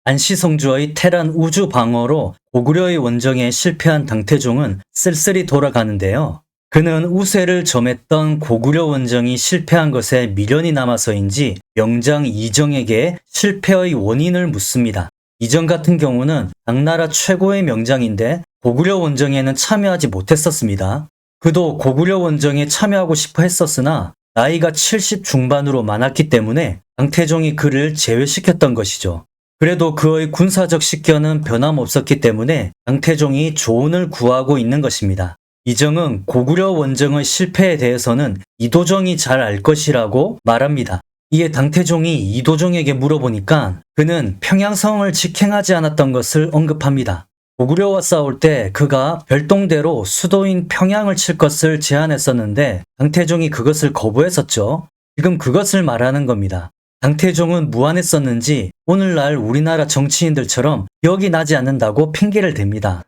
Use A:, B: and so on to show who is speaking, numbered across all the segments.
A: 안시성주의 테란 우주 방어로 고구려의 원정에 실패한 당태종은 쓸쓸히 돌아가는데요. 그는 우세를 점했던 고구려 원정이 실패한 것에 미련이 남아서인지 명장 이정에게 실패의 원인을 묻습니다. 이정 같은 경우는 당나라 최고의 명장인데 고구려 원정에는 참여하지 못했었습니다. 그도 고구려 원정에 참여하고 싶어 했었으나 나이가 70 중반으로 많았기 때문에 당태종이 그를 제외시켰던 것이죠. 그래도 그의 군사적 식견은 변함없었기 때문에 당태종이 조언을 구하고 있는 것입니다. 이정은 고구려 원정의 실패에 대해서는 이도정이 잘 알 것이라고 말합니다. 이에 당태종이 이도정에게 물어보니까 그는 평양성을 직행하지 않았던 것을 언급합니다. 고구려와 싸울 때 그가 별동대로 수도인 평양을 칠 것을 제안했었는데 당태종이 그것을 거부했었죠. 지금 그것을 말하는 겁니다. 당태종은 무안했었는지 오늘날 우리나라 정치인들처럼 기억이 나지 않는다고 핑계를 댑니다.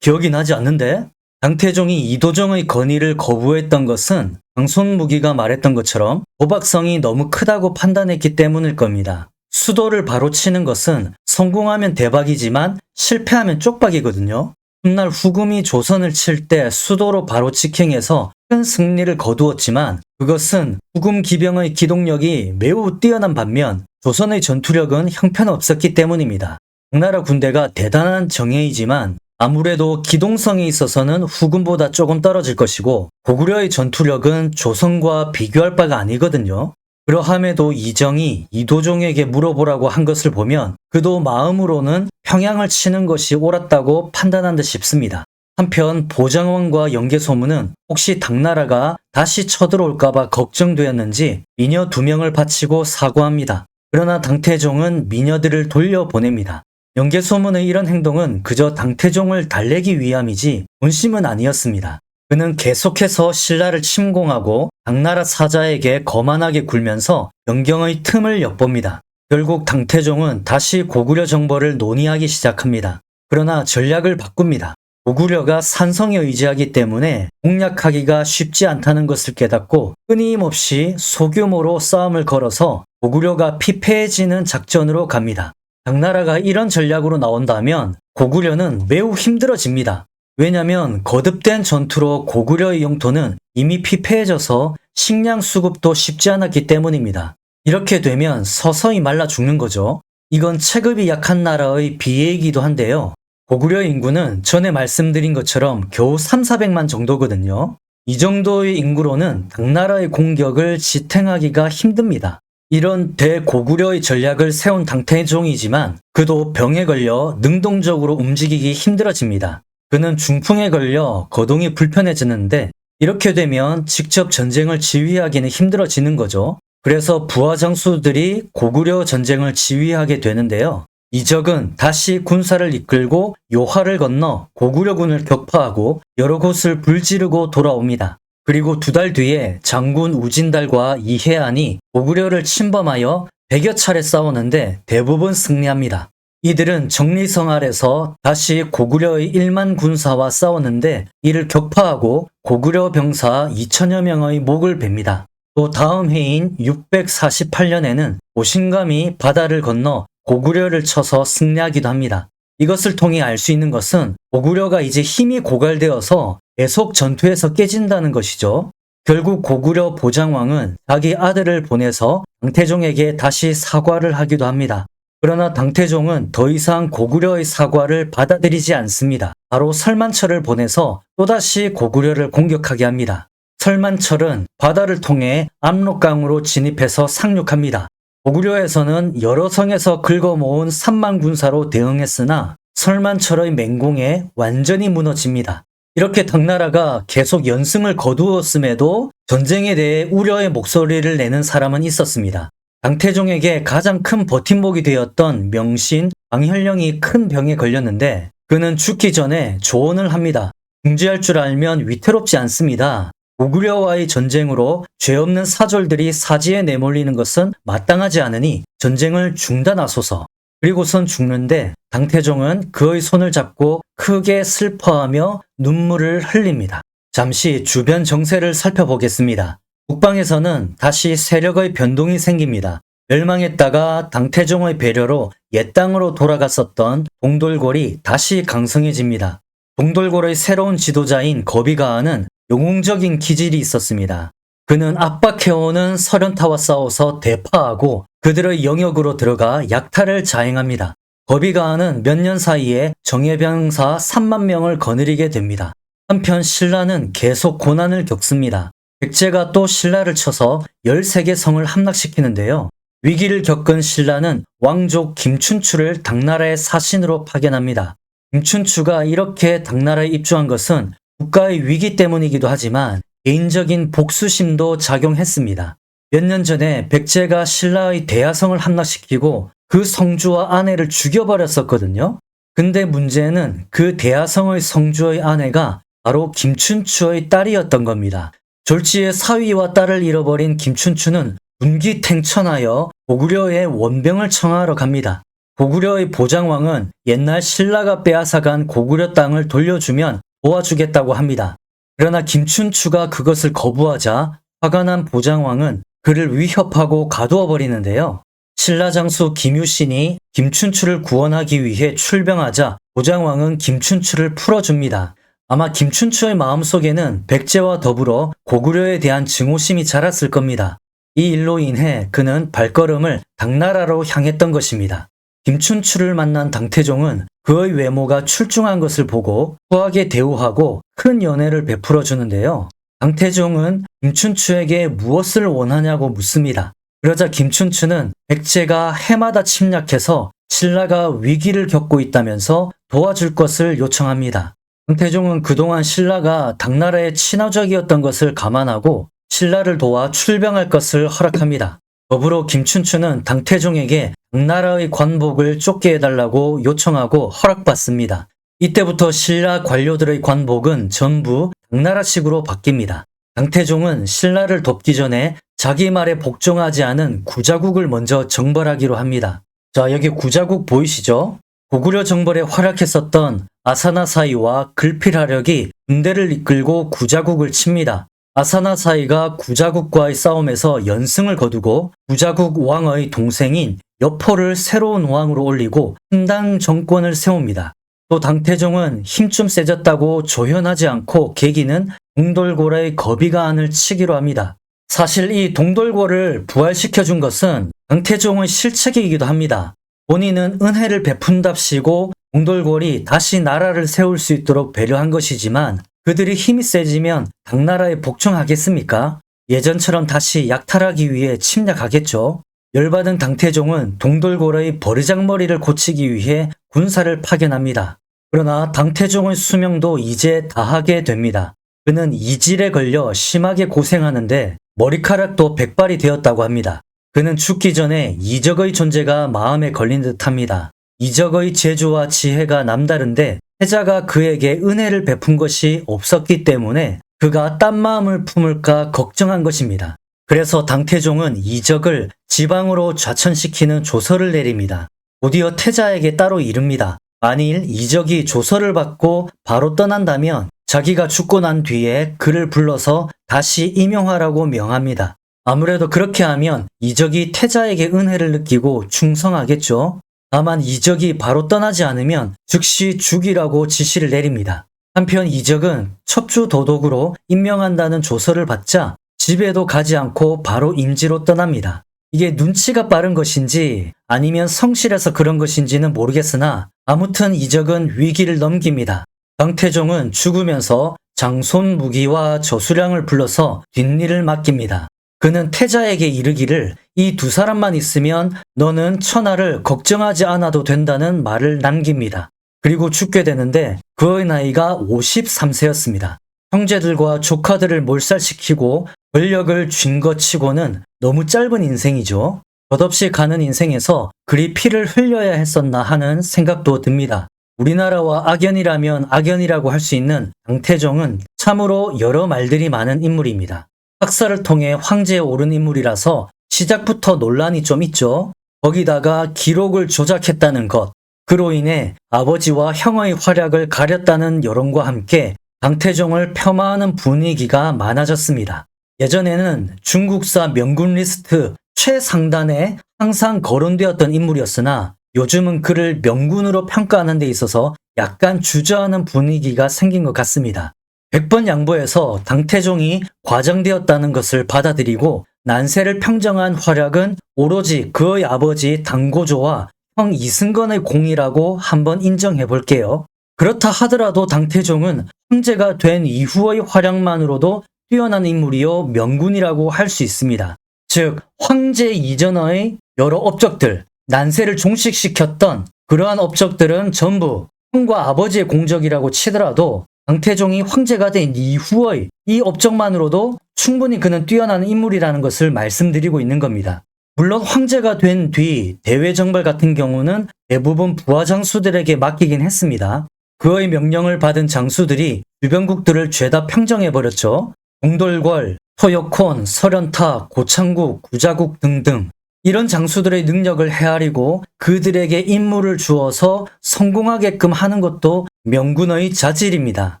A: 기억이 나지 않는데? 당태종이 이도정의 건의를 거부했던 것은 강손무기가 말했던 것처럼 도박성이 너무 크다고 판단했기 때문일 겁니다. 수도를 바로 치는 것은 성공하면 대박이지만 실패하면 쪽박이거든요. 훗날 후금이 조선을 칠 때 수도로 바로 직행해서 큰 승리를 거두었지만 그것은 후금 기병의 기동력이 매우 뛰어난 반면 조선의 전투력은 형편없었기 때문입니다. 당나라 군대가 대단한 정예이지만 아무래도 기동성에 있어서는 후금보다 조금 떨어질 것이고 고구려의 전투력은 조선과 비교할 바가 아니거든요. 그러함에도 이정이 이도종에게 물어보라고 한 것을 보면 그도 마음으로는 평양을 치는 것이 옳았다고 판단한 듯 싶습니다. 한편 보장원과 연개소문은 혹시 당나라가 다시 쳐들어올까봐 걱정되었는지 미녀 2명을 바치고 사과합니다. 그러나 당태종은 미녀들을 돌려보냅니다. 연개소문의 이런 행동은 그저 당태종을 달래기 위함이지 본심은 아니었습니다. 그는 계속해서 신라를 침공하고 당나라 사자에게 거만하게 굴면서 변경의 틈을 엿봅니다. 결국 당태종은 다시 고구려 정벌을 논의하기 시작합니다. 그러나 전략을 바꿉니다. 고구려가 산성에 의지하기 때문에 공략하기가 쉽지 않다는 것을 깨닫고 끊임없이 소규모로 싸움을 걸어서 고구려가 피폐해지는 작전으로 갑니다. 당나라가 이런 전략으로 나온다면 고구려는 매우 힘들어집니다. 왜냐하면 거듭된 전투로 고구려의 영토는 이미 피폐해져서 식량 수급도 쉽지 않았기 때문입니다. 이렇게 되면 서서히 말라 죽는 거죠. 이건 체급이 약한 나라의 비애이기도 한데요. 고구려의 인구는 전에 말씀드린 것처럼 겨우 3,400만 정도거든요. 이 정도의 인구로는 당나라의 공격을 지탱하기가 힘듭니다. 이런 대고구려의 전략을 세운 당태종이지만 그도 병에 걸려 능동적으로 움직이기 힘들어집니다. 그는 중풍에 걸려 거동이 불편해지는데 이렇게 되면 직접 전쟁을 지휘하기는 힘들어지는 거죠. 그래서 부하 장수들이 고구려 전쟁을 지휘하게 되는데요. 이적은 다시 군사를 이끌고 요하를 건너 고구려군을 격파하고 여러 곳을 불지르고 돌아옵니다. 그리고 2달 뒤에 장군 우진달과 이해안이 고구려를 침범하여 100여 차례 싸우는데 대부분 승리합니다. 이들은 정리성 아래서 다시 고구려의 1만 군사와 싸우는데 이를 격파하고 고구려 병사 2천여 명의 목을 뱁니다. 또 다음 해인 648년에는 오신감이 바다를 건너 고구려를 쳐서 승리하기도 합니다. 이것을 통해 알 수 있는 것은 고구려가 이제 힘이 고갈되어서 계속 전투에서 깨진다는 것이죠. 결국 고구려 보장왕은 자기 아들을 보내서 당태종에게 다시 사과를 하기도 합니다. 그러나 당태종은 더 이상 고구려의 사과를 받아들이지 않습니다. 바로 설만철을 보내서 또다시 고구려를 공격하게 합니다. 설만철은 바다를 통해 압록강으로 진입해서 상륙합니다. 고구려에서는 여러 성에서 긁어모은 3만 군사로 대응했으나 설만철의 맹공에 완전히 무너집니다. 이렇게 당나라가 계속 연승을 거두었음에도 전쟁에 대해 우려의 목소리를 내는 사람은 있었습니다. 당태종에게 가장 큰 버팀목이 되었던 명신 광현령이 큰 병에 걸렸는데 그는 죽기 전에 조언을 합니다. 중지할 줄 알면 위태롭지 않습니다. 고구려와의 전쟁으로 죄 없는 사졸들이 사지에 내몰리는 것은 마땅하지 않으니 전쟁을 중단하소서. 그리고선 죽는데 당태종은 그의 손을 잡고 크게 슬퍼하며 눈물을 흘립니다. 잠시 주변 정세를 살펴보겠습니다. 북방에서는 다시 세력의 변동이 생깁니다. 멸망했다가 당태종의 배려로 옛 땅으로 돌아갔었던 동돌골이 다시 강성해집니다. 동돌골의 새로운 지도자인 거비가하는 영웅적인 기질이 있었습니다. 그는 압박해오는 서련타와 싸워서 대파하고 그들의 영역으로 들어가 약탈을 자행합니다. 거비가하는 몇 년 사이에 정예병사 3만 명을 거느리게 됩니다. 한편 신라는 계속 고난을 겪습니다. 백제가 또 신라를 쳐서 13개 성을 함락시키는데요. 위기를 겪은 신라는 왕족 김춘추를 당나라의 사신으로 파견합니다. 김춘추가 이렇게 당나라에 입주한 것은 국가의 위기 때문이기도 하지만 개인적인 복수심도 작용했습니다. 몇 년 전에 백제가 신라의 대하성을 함락시키고 그 성주와 아내를 죽여버렸었거든요. 근데 문제는 그 대하성의 성주의 아내가 바로 김춘추의 딸이었던 겁니다. 졸지에 사위와 딸을 잃어버린 김춘추는 분기탱천하여 고구려에 원병을 청하러 갑니다. 고구려의 보장왕은 옛날 신라가 빼앗아간 고구려 땅을 돌려주면 도와주겠다고 합니다. 그러나 김춘추가 그것을 거부하자 화가 난 보장왕은 그를 위협하고 가두어 버리는데요. 신라 장수 김유신이 김춘추를 구원하기 위해 출병하자 보장왕은 김춘추를 풀어줍니다. 아마 김춘추의 마음속에는 백제와 더불어 고구려에 대한 증오심이 자랐을 겁니다. 이 일로 인해 그는 발걸음을 당나라로 향했던 것입니다. 김춘추를 만난 당태종은 그의 외모가 출중한 것을 보고 후하게 대우하고 큰 연애를 베풀어 주는데요. 당태종은 김춘추에게 무엇을 원하냐고 묻습니다. 그러자 김춘추는 백제가 해마다 침략해서 신라가 위기를 겪고 있다면서 도와줄 것을 요청합니다. 당태종은 그동안 신라가 당나라의 친화적이었던 것을 감안하고 신라를 도와 출병할 것을 허락합니다. 더불어 김춘추는 당태종에게 당나라의 관복을 쫓게 해달라고 요청하고 허락받습니다. 이때부터 신라 관료들의 관복은 전부 당나라식으로 바뀝니다. 당태종은 신라를 돕기 전에 자기 말에 복종하지 않은 구자국을 먼저 정벌하기로 합니다. 자, 여기 구자국 보이시죠? 고구려 정벌에 활약했었던 아사나사이와 글필하력이 군대를 이끌고 구자국을 칩니다. 아사나사이가 구자국과의 싸움에서 연승을 거두고 구자국 왕의 동생인 여포를 새로운 왕으로 올리고 신당 정권을 세웁니다. 또 당태종은 힘 좀 세졌다고 조연하지 않고 계기는 동돌골의 거비가한을 치기로 합니다. 사실 이 동돌골을 부활시켜준 것은 당태종의 실책이기도 합니다. 본인은 은혜를 베푼답시고 동돌골이 다시 나라를 세울 수 있도록 배려한 것이지만 그들이 힘이 세지면 당나라에 복종하겠습니까? 예전처럼 다시 약탈하기 위해 침략하겠죠. 열받은 당태종은 동돌골의 버르장머리를 고치기 위해 군사를 파견합니다. 그러나 당태종의 수명도 이제 다하게 됩니다. 그는 이질에 걸려 심하게 고생하는데 머리카락도 백발이 되었다고 합니다. 그는 죽기 전에 이적의 존재가 마음에 걸린 듯합니다. 이적의 재주와 지혜가 남다른데 태자가 그에게 은혜를 베푼 것이 없었기 때문에 그가 딴 마음을 품을까 걱정한 것입니다. 그래서 당태종은 이적을 지방으로 좌천시키는 조서를 내립니다. 곧이어 태자에게 따로 이릅니다. 만일 이적이 조서를 받고 바로 떠난다면 자기가 죽고 난 뒤에 그를 불러서 다시 임용하라고 명합니다. 아무래도 그렇게 하면 이적이 태자에게 은혜를 느끼고 충성하겠죠. 다만 이적이 바로 떠나지 않으면 즉시 죽이라고 지시를 내립니다. 한편 이적은 첩주도독으로 임명한다는 조서를 받자 집에도 가지 않고 바로 임지로 떠납니다. 이게 눈치가 빠른 것인지 아니면 성실해서 그런 것인지는 모르겠으나 아무튼 이적은 위기를 넘깁니다. 당태종은 죽으면서 장손 무기와 저수량을 불러서 뒷일을 맡깁니다. 그는 태자에게 이르기를 이 두 사람만 있으면 너는 천하를 걱정하지 않아도 된다는 말을 남깁니다. 그리고 죽게 되는데 그의 나이가 53세였습니다. 형제들과 조카들을 몰살시키고 권력을 쥔 것 치고는 너무 짧은 인생이죠. 덧없이 가는 인생에서 그리 피를 흘려야 했었나 하는 생각도 듭니다. 우리나라와 악연이라면 악연이라고 할 수 있는 당태종은 참으로 여러 말들이 많은 인물입니다. 학살을 통해 황제에 오른 인물이라서 시작부터 논란이 좀 있죠. 거기다가 기록을 조작했다는 것, 그로 인해 아버지와 형의 활약을 가렸다는 여론과 함께 당태종을 폄하하는 분위기가 많아졌습니다. 예전에는 중국사 명군 리스트 최상단에 항상 거론되었던 인물이었으나 요즘은 그를 명군으로 평가하는 데 있어서 약간 주저하는 분위기가 생긴 것 같습니다. 100번 양보해서 당태종이 과장되었다는 것을 받아들이고 난세를 평정한 활약은 오로지 그의 아버지 당고조와 형 이승건의 공이라고 한번 인정해 볼게요. 그렇다 하더라도 당태종은 황제가 된 이후의 활약만으로도 뛰어난 인물이요 명군이라고 할 수 있습니다. 즉 황제 이전의 여러 업적들, 난세를 종식시켰던 그러한 업적들은 전부 형과 아버지의 공적이라고 치더라도 당태종이 황제가 된 이후의 이 업적만으로도 충분히 그는 뛰어난 인물이라는 것을 말씀드리고 있는 겁니다. 물론 황제가 된 뒤 대외정벌 같은 경우는 대부분 부하 장수들에게 맡기긴 했습니다. 그의 명령을 받은 장수들이 주변국들을 죄다 평정해버렸죠. 동돌궐, 토요콘, 설현타, 고창국, 구자국 등등 이런 장수들의 능력을 헤아리고 그들에게 임무를 주어서 성공하게끔 하는 것도 명군의 자질입니다.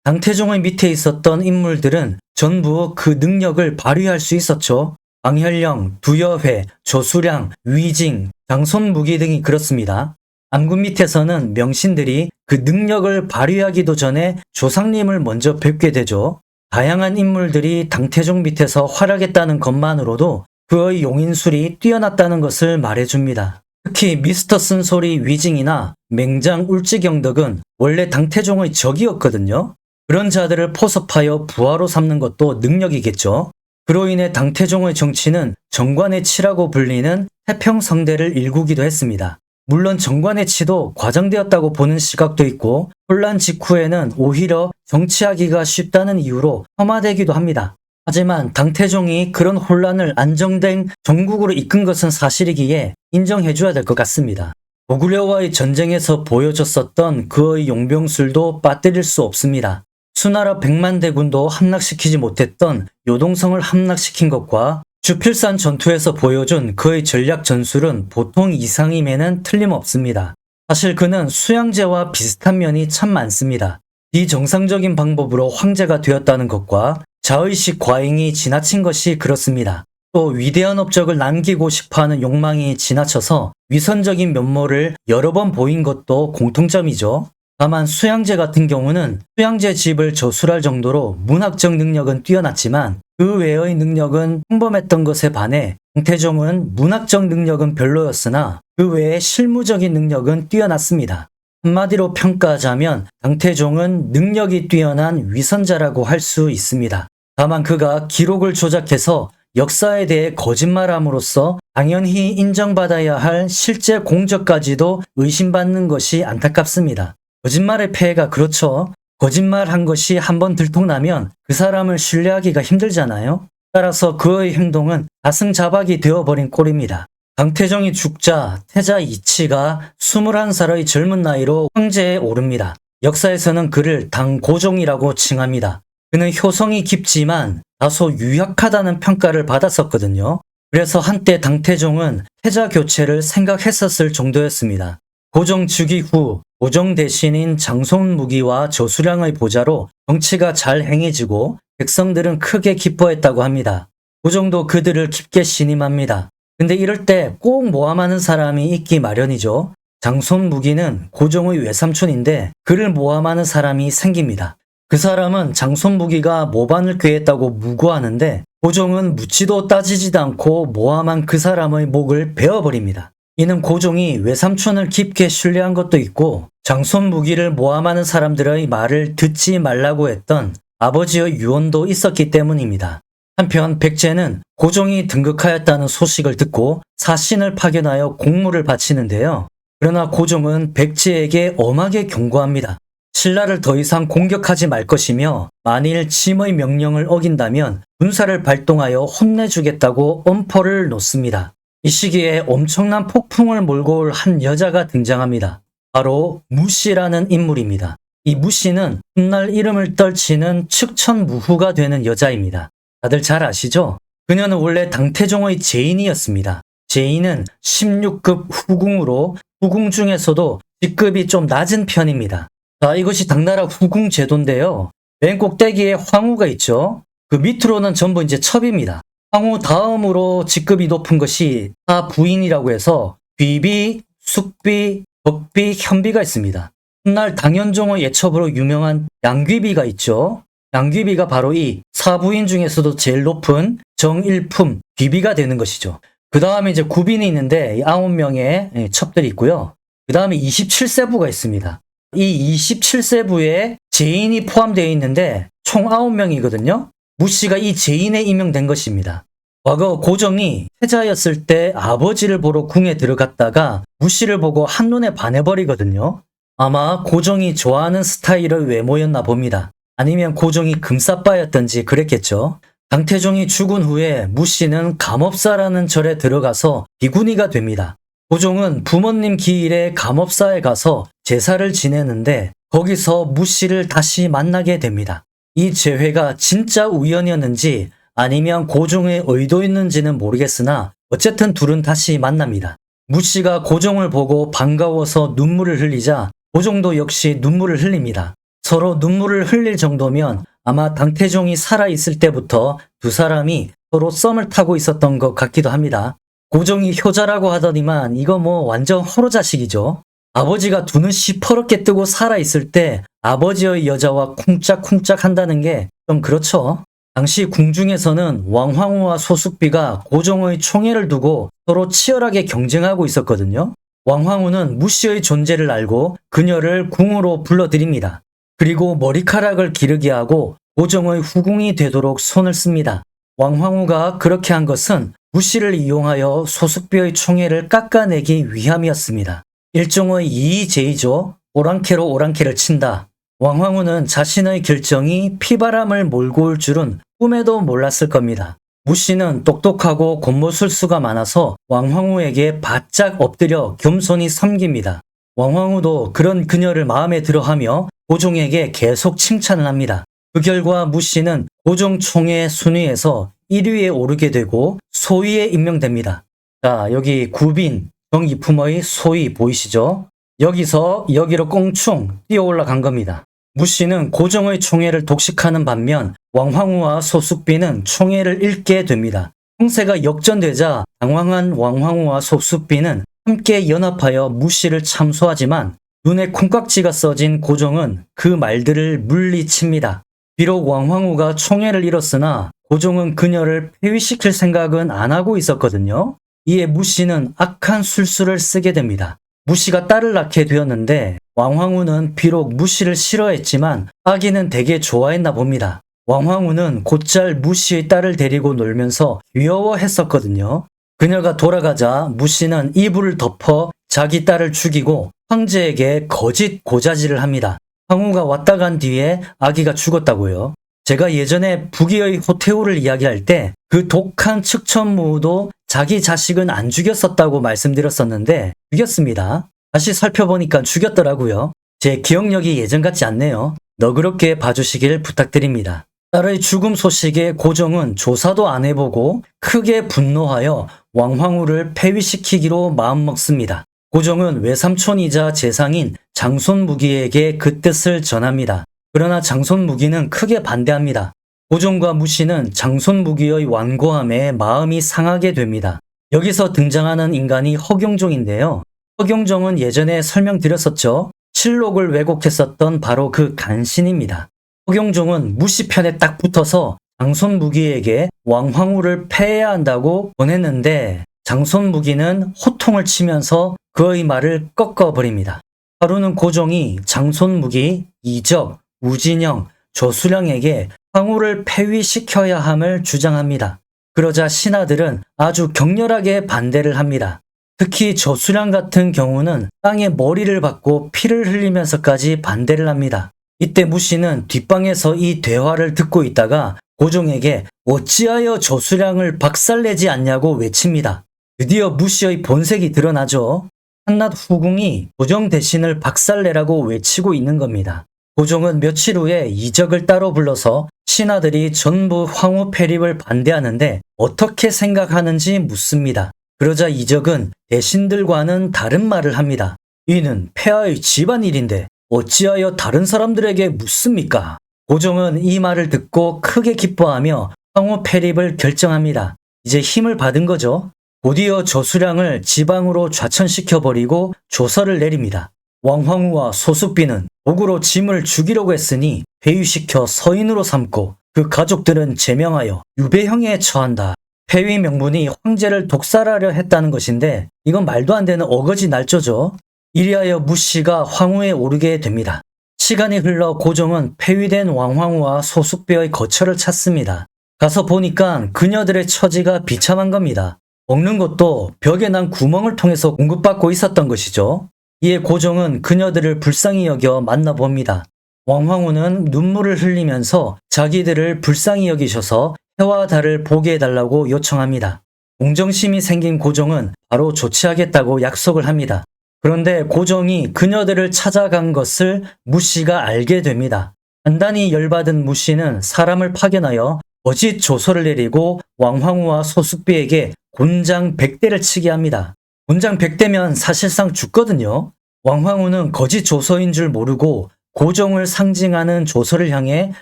A: 당태종의 밑에 있었던 인물들은 전부 그 능력을 발휘할 수 있었죠. 광현령, 두여회, 조수량, 위징, 장손무기 등이 그렇습니다. 암군 밑에서는 명신들이 그 능력을 발휘하기도 전에 조상님을 먼저 뵙게 되죠. 다양한 인물들이 당태종 밑에서 활약했다는 것만으로도 그의 용인술이 뛰어났다는 것을 말해줍니다. 특히 미스터 쓴소리 위징이나 맹장 울지경덕은 원래 당태종의 적이었거든요. 그런 자들을 포섭하여 부하로 삼는 것도 능력이겠죠. 그로 인해 당태종의 정치는 정관의 치라고 불리는 태평성대를 일구기도 했습니다. 물론 정관의 치도 과장되었다고 보는 시각도 있고 혼란 직후에는 오히려 정치하기가 쉽다는 이유로 폄하되기도 합니다. 하지만 당태종이 그런 혼란을 안정된 정국으로 이끈 것은 사실이기에 인정해줘야 될 것 같습니다. 고구려와의 전쟁에서 보여줬었던 그의 용병술도 빠뜨릴 수 없습니다. 수나라 100만 대군도 함락시키지 못했던 요동성을 함락시킨 것과 주필산 전투에서 보여준 그의 전략 전술은 보통 이상임에는 틀림없습니다. 사실 그는 수양제와 비슷한 면이 참 많습니다. 비정상적인 방법으로 황제가 되었다는 것과 자의식 과잉이 지나친 것이 그렇습니다. 또 위대한 업적을 남기고 싶어하는 욕망이 지나쳐서 위선적인 면모를 여러 번 보인 것도 공통점이죠. 다만 수양제 같은 경우는 수양제 집을 저술할 정도로 문학적 능력은 뛰어났지만 그 외의 능력은 평범했던 것에 반해 당태종은 문학적 능력은 별로였으나 그 외의 실무적인 능력은 뛰어났습니다. 한마디로 평가하자면 당태종은 능력이 뛰어난 위선자라고 할 수 있습니다. 다만 그가 기록을 조작해서 역사에 대해 거짓말함으로써 당연히 인정받아야 할 실제 공적까지도 의심받는 것이 안타깝습니다. 거짓말의 폐해가 그렇죠. 거짓말한 것이 한번 들통나면 그 사람을 신뢰하기가 힘들잖아요. 따라서 그의 행동은 가승자박이 되어버린 꼴입니다. 당태종이 죽자 태자 이치가 21살의 젊은 나이로 황제에 오릅니다. 역사에서는 그를 당고종이라고 칭합니다. 그는 효성이 깊지만 다소 유약하다는 평가를 받았었거든요. 그래서 한때 당태종은 태자 교체를 생각했었을 정도였습니다. 고종 즉위 후 고종 대신인 장손무기와 저수량의 보좌로 정치가 잘 행해지고 백성들은 크게 기뻐했다고 합니다. 고종도 그들을 깊게 신임합니다. 근데 이럴 때 꼭 모함하는 사람이 있기 마련이죠. 장손무기는 고종의 외삼촌인데 그를 모함하는 사람이 생깁니다. 그 사람은 장손무기가 모반을 꾀했다고 무고하는데 고종은 묻지도 따지지도 않고 모함한 그 사람의 목을 베어버립니다. 이는 고종이 외삼촌을 깊게 신뢰한 것도 있고 장손무기를 모함하는 사람들의 말을 듣지 말라고 했던 아버지의 유언도 있었기 때문입니다. 한편 백제는 고종이 등극하였다는 소식을 듣고 사신을 파견하여 공물을 바치는데요. 그러나 고종은 백제에게 엄하게 경고합니다. 신라를 더 이상 공격하지 말 것이며 만일 침의 명령을 어긴다면 군사를 발동하여 혼내주겠다고 엄포를 놓습니다. 이 시기에 엄청난 폭풍을 몰고 올 한 여자가 등장합니다. 바로 무씨라는 인물입니다. 이 무씨는 훗날 이름을 떨치는 측천무후가 되는 여자입니다. 다들 잘 아시죠? 그녀는 원래 당태종의 제인이었습니다. 제인은 16급 후궁으로 후궁 중에서도 직급이 좀 낮은 편입니다. 자, 이것이 당나라 후궁 제도인데요. 맨 꼭대기에 황후가 있죠. 그 밑으로는 전부 이제 첩입니다. 황후 다음으로 직급이 높은 것이 사부인이라고 해서 귀비, 숙비, 덕비, 현비가 있습니다. 훗날 당현종의 예첩으로 유명한 양귀비가 있죠. 양귀비가 바로 이 사부인 중에서도 제일 높은 정일품 귀비가 되는 것이죠. 그 다음에 이제 구빈이 있는데 9명의 첩들이 있고요. 그 다음에 27세부가 있습니다. 이 27세부에 제인이 포함되어 있는데 총 9명이거든요. 무씨가 이 제인에 임명된 것입니다. 과거 고종이 태자였을 때 아버지를 보러 궁에 들어갔다가 무씨를 보고 한눈에 반해버리거든요. 아마 고종이 좋아하는 스타일의 외모였나 봅니다. 아니면 고종이 금사빠였던지 그랬겠죠. 당태종이 죽은 후에 무씨는 감업사라는 절에 들어가서 비구니가 됩니다. 고종은 부모님 기일에 감업사에 가서 제사를 지내는데 거기서 무씨를 다시 만나게 됩니다. 이 재회가 진짜 우연이었는지 아니면 고종의 의도였는지는 모르겠으나 어쨌든 둘은 다시 만납니다. 무씨가 고종을 보고 반가워서 눈물을 흘리자 고종도 역시 눈물을 흘립니다. 서로 눈물을 흘릴 정도면 아마 당태종이 살아있을 때부터 두 사람이 서로 썸을 타고 있었던 것 같기도 합니다. 고종이 효자라고 하더니만 이거 뭐 완전 호로자식이죠. 아버지가 두 눈 시퍼렇게 뜨고 살아있을 때 아버지의 여자와 쿵짝쿵짝 한다는 게 좀 그렇죠. 당시 궁중에서는 왕황후와 소숙비가 고종의 총애를 두고 서로 치열하게 경쟁하고 있었거든요. 왕황후는 무씨의 존재를 알고 그녀를 궁으로 불러들입니다. 그리고 머리카락을 기르게 하고 고종의 후궁이 되도록 손을 씁니다. 왕황후가 그렇게 한 것은 무씨를 이용하여 소숙비의 총애를 깎아내기 위함이었습니다. 일종의 이의제의죠. 오랑캐로 오랑캐를 친다. 왕황후는 자신의 결정이 피바람을 몰고 올 줄은 꿈에도 몰랐을 겁니다. 무씨는 똑똑하고 곤모술수가 많아서 왕황후에게 바짝 엎드려 겸손히 섬깁니다. 왕황후도 그런 그녀를 마음에 들어하며 고종에게 계속 칭찬을 합니다. 그 결과 무씨는 고종 총애 순위에서 1위에 오르게 되고 소위에 임명됩니다. 자, 여기 구빈, 정이품의 소위 보이시죠? 여기서 여기로 꽁충 뛰어 올라간 겁니다. 무씨는 고종의 총애를 독식하는 반면 왕황후와 소숙비는 총애를 잃게 됩니다. 형세가 역전되자 당황한 왕황후와 소숙비는 함께 연합하여 무씨를 참소하지만 눈에 콩깍지가 써진 고종은 그 말들을 물리칩니다. 비록 왕황후가 총애를 잃었으나 고종은 그녀를 폐위시킬 생각은 안 하고 있었거든요. 이에 무씨는 악한 술수를 쓰게 됩니다. 무씨가 딸을 낳게 되었는데 왕황후는 비록 무씨를 싫어했지만 아기는 되게 좋아했나 봅니다. 왕황후는 곧잘 무씨의 딸을 데리고 놀면서 귀여워했었거든요. 그녀가 돌아가자 무씨는 이불을 덮어 자기 딸을 죽이고 황제에게 거짓 고자질을 합니다. 황후가 왔다 간 뒤에 아기가 죽었다고요. 제가 예전에 북이의 호태우를 이야기할 때 그 독한 측천무도 자기 자식은 안 죽였었다고 말씀드렸었는데 죽였습니다. 다시 살펴보니까 죽였더라고요. 제 기억력이 예전 같지 않네요. 너그럽게 봐주시길 부탁드립니다. 딸의 죽음 소식에 고종은 조사도 안 해보고 크게 분노하여 왕황후를 폐위시키기로 마음먹습니다. 고종은 외삼촌이자 재상인 장손무기에게 그 뜻을 전합니다. 그러나 장손무기는 크게 반대합니다. 고종과 무씨는 장손무기의 완고함에 마음이 상하게 됩니다. 여기서 등장하는 인간이 허경종인데요. 허경종은 예전에 설명드렸었죠. 실록을 왜곡했었던 바로 그 간신입니다. 허경종은 무씨 편에 딱 붙어서 장손무기에게 왕황후를 폐해야 한다고 권했는데 장손무기는 호통을 치면서 그의 말을 꺾어버립니다. 하루는 고종이 장손무기, 이적, 우진영, 조수령에게 황후를 폐위시켜야 함을 주장합니다. 그러자 신하들은 아주 격렬하게 반대를 합니다. 특히 조수령 같은 경우는 땅에 머리를 박고 피를 흘리면서까지 반대를 합니다. 이때 무씨는 뒷방에서 이 대화를 듣고 있다가 고종에게 어찌하여 조수령을 박살내지 않냐고 외칩니다. 드디어 무씨의 본색이 드러나죠. 한낱 후궁이 고종 대신을 박살내라고 외치고 있는 겁니다. 고종은 며칠 후에 이적을 따로 불러서 신하들이 전부 황후 폐립을 반대하는데 어떻게 생각하는지 묻습니다. 그러자 이적은 대신들과는 다른 말을 합니다. 이는 폐하의 집안일인데 어찌하여 다른 사람들에게 묻습니까? 고종은 이 말을 듣고 크게 기뻐하며 황후 폐립을 결정합니다. 이제 힘을 받은 거죠. 곧이어 조수량을 지방으로 좌천시켜버리고 조서를 내립니다. 왕황후와 소숙비는 목으로 짐을 죽이려고 했으니 회유시켜 서인으로 삼고 그 가족들은 제명하여 유배형에 처한다. 폐위 명분이 황제를 독살하려 했다는 것인데 이건 말도 안 되는 어거지 날조죠. 이리하여 무씨가 황후에 오르게 됩니다. 시간이 흘러 고종은 폐위된 왕황후와 소숙비의 거처를 찾습니다. 가서 보니까 그녀들의 처지가 비참한 겁니다. 먹는 것도 벽에 난 구멍을 통해서 공급받고 있었던 것이죠. 이에 고종은 그녀들을 불쌍히 여겨 만나봅니다. 왕황후는 눈물을 흘리면서 자기들을 불쌍히 여기셔서 해와 달을 보게 해달라고 요청합니다. 공정심이 생긴 고종은 바로 조치하겠다고 약속을 합니다. 그런데 고종이 그녀들을 찾아간 것을 무씨가 알게 됩니다. 단단히 열받은 무씨는 사람을 파견하여 거짓 조서를 내리고 왕황후와 소숙비에게 곤장 100대를 치게 합니다. 곤장 100대면 사실상 죽거든요. 왕황후는 거짓 조서인 줄 모르고 고종을 상징하는 조서를 향해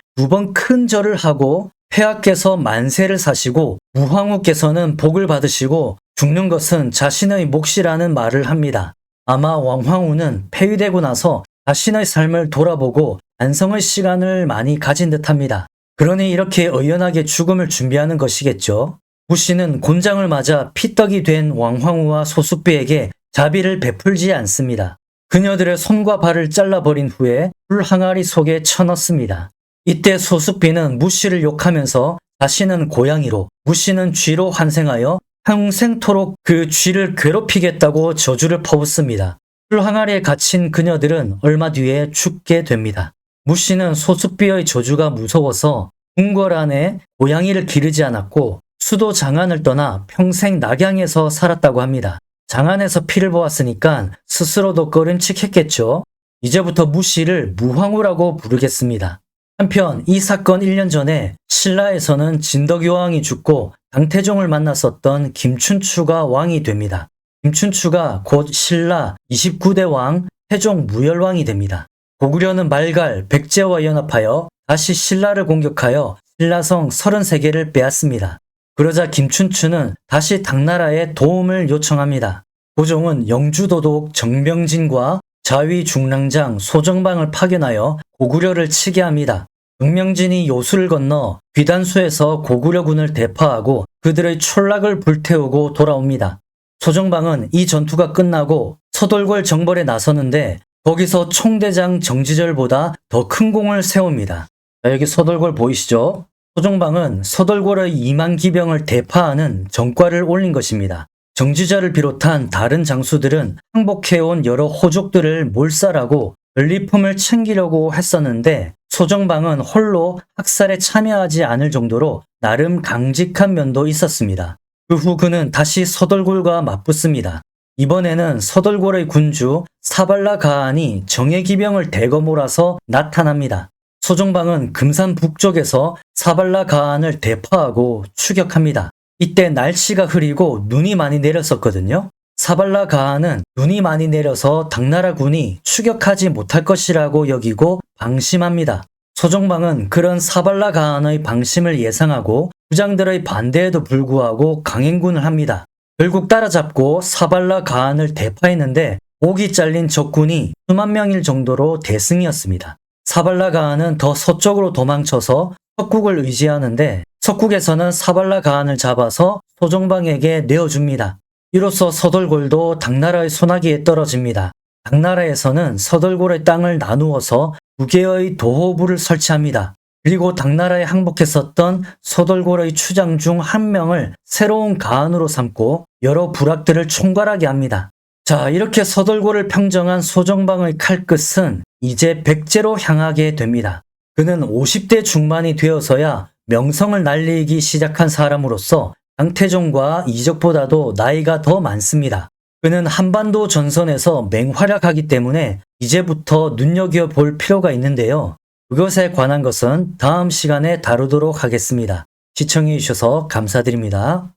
A: 2번 큰 절을 하고 폐하께서 만세를 사시고 무황후께서는 복을 받으시고 죽는 것은 자신의 몫이라는 말을 합니다. 아마 왕황후는 폐위되고 나서 자신의 삶을 돌아보고 반성의 시간을 많이 가진 듯합니다. 그러니 이렇게 의연하게 죽음을 준비하는 것이겠죠. 무씨는 곤장을 맞아 피떡이 된 왕황후와 소숙비에게 자비를 베풀지 않습니다. 그녀들의 손과 발을 잘라버린 후에 불 항아리 속에 쳐넣습니다. 이때 소숙비는 무씨를 욕하면서 자신은 고양이로 무씨는 쥐로 환생하여 평생토록 그 쥐를 괴롭히겠다고 저주를 퍼붓습니다. 불 항아리에 갇힌 그녀들은 얼마 뒤에 죽게 됩니다. 무씨는 소숙비의 저주가 무서워서 궁궐 안에 고양이를 기르지 않았고 수도 장안을 떠나 평생 낙양에서 살았다고 합니다. 장안에서 피를 보았으니까 스스로도 꺼림칙했겠죠. 이제부터 무씨를 무황후라고 부르겠습니다. 한편 이 사건 1년 전에 신라에서는 진덕여왕이 죽고 당태종을 만났었던 김춘추가 왕이 됩니다. 김춘추가 곧 신라 29대 왕 태종 무열왕이 됩니다. 고구려는 말갈 백제와 연합하여 다시 신라를 공격하여 신라성 33개를 빼앗습니다. 그러자 김춘추는 다시 당나라에 도움을 요청합니다. 고종은 영주도독 정병진과 자위 중랑장 소정방을 파견하여 고구려를 치게 합니다. 정명진이 요수를 건너 귀단수에서 고구려군을 대파하고 그들의 촌락을 불태우고 돌아옵니다. 소정방은 이 전투가 끝나고 서돌궐 정벌에 나서는데 거기서 총대장 정지절보다 더 큰 공을 세웁니다. 자, 여기 서돌궐 보이시죠? 소정방은 서돌궐의 2만 기병을 대파하는 전과를 올린 것입니다. 정지절을 비롯한 다른 장수들은 항복해온 여러 호족들을 몰살하고 전리품을 챙기려고 했었는데 소정방은 홀로 학살에 참여하지 않을 정도로 나름 강직한 면도 있었습니다. 그 후 그는 다시 서돌궐과 맞붙습니다. 이번에는 서돌궐의 군주 사발라 가안이 정예기병을 대거 몰아서 나타납니다. 소정방은 금산 북쪽에서 사발라 가안을 대파하고 추격합니다. 이때 날씨가 흐리고 눈이 많이 내렸었거든요. 사발라 가안은 눈이 많이 내려서 당나라 군이 추격하지 못할 것이라고 여기고 방심합니다. 소정방은 그런 사발라 가안의 방심을 예상하고 부장들의 반대에도 불구하고 강행군을 합니다. 결국 따라잡고 사발라 가안을 대파했는데 목이 잘린 적군이 수만 명일 정도로 대승이었습니다. 사발라 가안은 더 서쪽으로 도망쳐서 석국을 의지하는데 석국에서는 사발라 가안을 잡아서 소정방에게 내어줍니다. 이로써 서돌궐도 당나라의 손아귀에 떨어집니다. 당나라에서는 서돌궐의 땅을 나누어서 2개의 도호부를 설치합니다. 그리고 당나라에 항복했었던 서돌궐의 추장 중 한 명을 새로운 가안으로 삼고 여러 부락들을 총괄하게 합니다. 자, 이렇게 서돌궐을 평정한 소정방의 칼끝은 이제 백제로 향하게 됩니다. 그는 50대 중반이 되어서야 명성을 날리기 시작한 사람으로서 당태종과 이적보다도 나이가 더 많습니다. 그는 한반도 전선에서 맹활약하기 때문에 이제부터 눈여겨볼 필요가 있는데요. 그것에 관한 것은 다음 시간에 다루도록 하겠습니다. 시청해 주셔서 감사드립니다.